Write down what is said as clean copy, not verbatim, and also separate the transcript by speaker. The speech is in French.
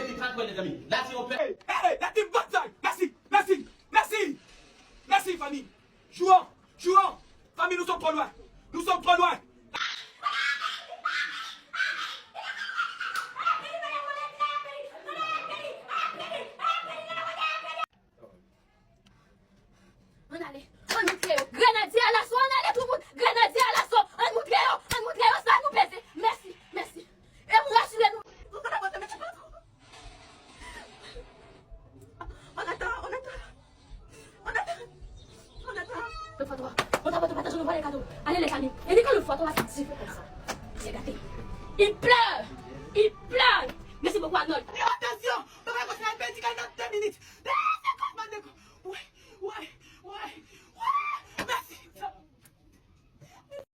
Speaker 1: petit tranquille, les amis. Là, si on fait.
Speaker 2: Hey, la team bataille. Merci, merci, merci. Merci, famille. Jouons, jouons. Famille, nous sommes trop loin. Nous sommes trop loin.
Speaker 3: On allait, on nous crée, grenadier à l'assaut, on allait tout le monde, grenadier à l'assaut, on nous crée, ça nous plaisait. Merci, merci. Et on rassure nous. On attend. Le photo, on t'a pas partager nos les cadeaux. Allez les amis, et dès que le photo va sortir comme ça, c'est gâté. Il pleure. Merci beaucoup Arnold.